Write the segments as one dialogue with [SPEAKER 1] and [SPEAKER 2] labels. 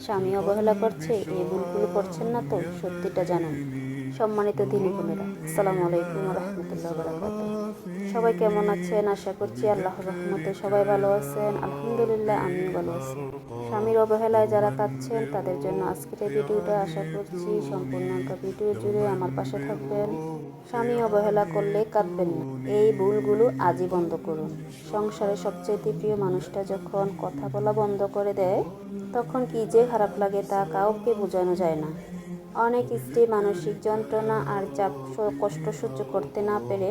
[SPEAKER 1] স্বামী অবহেলা করছে, এই ভুলগুলো করছেন না তো? সত্যিটা জানুন। সম্মানিত দিনী বোনেরা, আসসালামু আলাইকুম রহমতুল্লাহ বারাকাতুহু। সবাই কেমন আছেন? আশা করছি আল্লাহর রহমতে সবাই ভালো আছেন। আলহামদুলিল্লাহ, আমিও ভালো আছি। স্বামীর অবহেলায় যারা কাঁদছেন তাদের জন্য আজকের এই ভিডিওটা। আশা করছি সম্পূর্ণ ভিডিও জুড়ে আমার পাশে থাকবেন। স্বামী অবহেলা করলে কাঁদবেন না, এই ভুলগুলো আজই বন্ধ করুন। সংসারের সবচেয়ে প্রিয় মানুষটা যখন কথা বলা বন্ধ করে দেয়, তখন কি যে খারাপ লাগে তা কাউকে বোঝানো যায় না। অনেক স্ত্রী মানসিক যন্ত্রণা আর চাপ কষ্ট সহ্য করতে না পেরে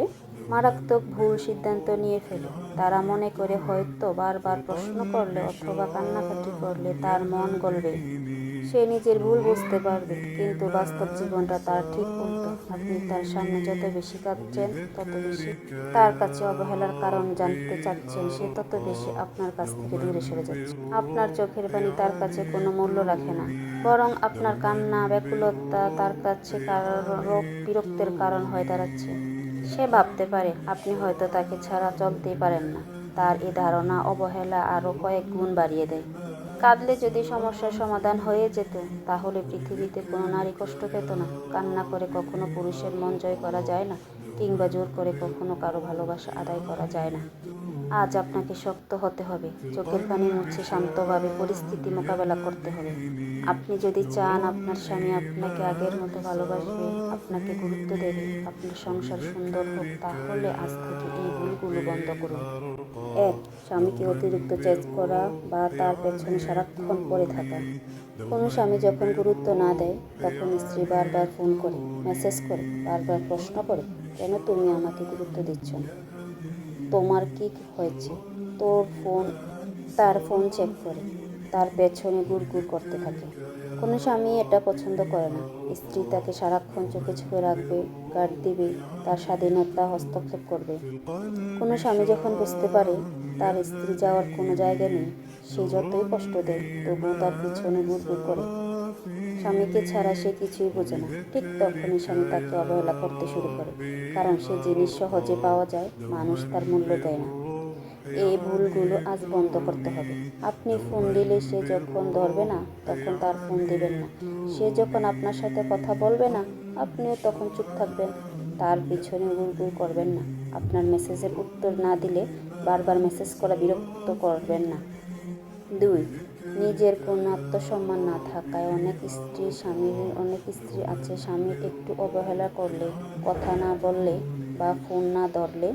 [SPEAKER 1] মারাত্মক ভুল সিদ্ধান্ত নিয়ে ফেলে। তারা মনে করে হয়তো বারবার প্রশ্ন করলে অথবা কান্নাকাটি করলে তার মন গলবে, সে নিজের ভুল বুঝতে পারবে। কিন্তু বাস্তব জীবনটা তার ঠিক উল্টো। আপনি তার সামনে যত বেশি কাঁদছেন, তত বেশি তার কাছে অবহেলার কারণ জানতে চাচ্ছেন, সে তত বেশি আপনার কাছ থেকে দূরে সরে যাচ্ছে। আপনার চোখের পানি তার কাছে কোনো মূল্য রাখে না, বরং আপনার কান্না ব্যাকুলতা তার কাছে বিরক্তের কারণ হয়ে দাঁড়াচ্ছে। সে ভাবতে পারে আপনি হয়তো তাকে ছাড়া চলতেই পারেন না। তার এ ধারণা অবহেলা আরও কয়েক গুণ বাড়িয়ে দেয়। কাঁদলে যদি সমস্যার সমাধান হয়ে যেত, তাহলে পৃথিবীতে কোনো নারী কষ্ট পেত না। কান্না করে কখনো পুরুষের মন জয় করা যায় না, কিংবা জোর করে কখনো কারো ভালোবাসা আদায় করা যায় না। আজ আপনাকে শক্ত হতে হবে, চোখের পানি মুছে শান্তভাবে পরিস্থিতি মোকাবেলা করতে হবে। আপনি যদি চান আপনার স্বামী আপনাকে আগের মতো ভালোবাসবে, আপনাকে গুরুত্ব দেবে, আপনার সংসার সুন্দর হোক, তাহলে আজ থেকে এই ভুলগুলো বন্ধ করুন। 1. স্বামীকে অতিরিক্ত চেঞ্জ করা বা তার পেছনে সারাক্ষণ পড়ে থাকা। কোনো স্বামী যখন গুরুত্ব না দেয়, তখন স্ত্রী বারবার ফোন করে, মেসেজ করে, বারবার প্রশ্ন করে, কেন তুমি আমাকে গুরুত্ব দিচ্ছ না? তোমার কি হয়েছে? তার ফোন চেক করে, তার পেছনে গুড়গুড় করতে থাকে। কোনো স্বামী এটা পছন্দ করে না। স্ত্রী তাকে সারাক্ষণ চোখে চোখে রাখবে, গার্ড দিবে, তার স্বাধীনতা হস্তক্ষেপ করবে। কোনো স্বামী যখন বুঝতে পারে তার স্ত্রী যাওয়ার কোনো জায়গা নেই, সে যতই কষ্ট দেয় তবুও তার পিছনে গুড়গুড় করে। স্বামীকে ছাড়া সে কিছুই বোঝে না। ঠিক তখনই স্বামী তাকে অবহেলা করতে শুরু করে, কারণ সে জিনিস সহজে পাওয়া যায়, মানুষ তার মূল্য দেয় না। এই ভুলগুলো আজ বন্ধ করতে হবে। আপনি ফোন দিলে সে যখন ধরবে না, তখন তার ফোন দিবেন না। সে যখন আপনার সাথে কথা বলবে না, আপনিও তখন চুপ থাকবেন। তার পিছনে গুড়গুড় করবেন না। আপনার মেসেজের উত্তর না দিলে বারবার মেসেজ করা বিরক্ত করবেন না। 2. নিজের কোনো আত্মসম্মান না থাকায় অনেক স্ত্রী আছে, স্বামীর একটু অবহেলা করলে, কথা না বললে বা ফোন না ধরলে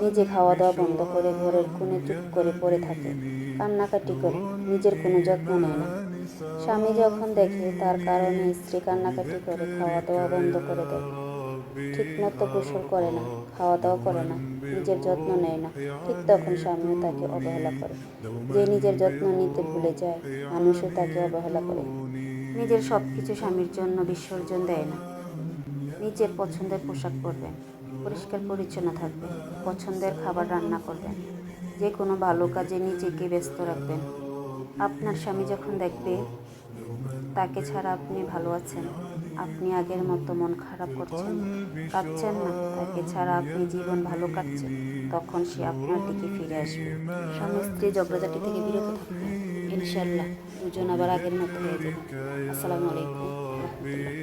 [SPEAKER 1] নিজে খাওয়া দাওয়া বন্ধ করে ঘরের কোণে চুপ করে পড়ে থাকে, কান্নাকাটি করে, নিজের কোনো যত্ন নেয় না। স্বামী যখন দেখে তার কারণে স্ত্রী কান্নাকাটি করে, খাওয়া দাওয়া বন্ধ করে দেয়, ঠিকমতো গোসল করে না, খাওয়া দাওয়া করে না, নিজের যত্ন নেয় না, ঠিক তখন স্বামীও তাকে অবহেলা করে। যে নিজের যত্ন নিতে ভুলে যায়, মানুষও তাকে অবহেলা করে। নিজের সব কিছু স্বামীর জন্য বিসর্জন দেয় না। নিজের পছন্দের পোশাক পরবেন, পরিষ্কার পরিচ্ছন্ন থাকবেন, পছন্দের খাবার রান্না করবেন, যে কোনো ভালো কাজে নিজেকে ব্যস্ত রাখবেন। আপনার স্বামী যখন দেখবে তাকে ছাড়া আপনি ভালো আছেন, আপনি আগের মতো মন খারাপ করছেন না, কাঁদছেন না, তাকে ছাড়া আপনি জীবন ভালো কাটছে, তখন সে আপনার দিকে ফিরে আসবে। স্বামী স্ত্রী ঝগড়াঝাটি থেকে বিরত থাকবেন, ইনশাল্লাহ দুজন আবার আগের মতো হয়ে যাবে। আসসালামু আলাইকুম রহমতুল্লাহ।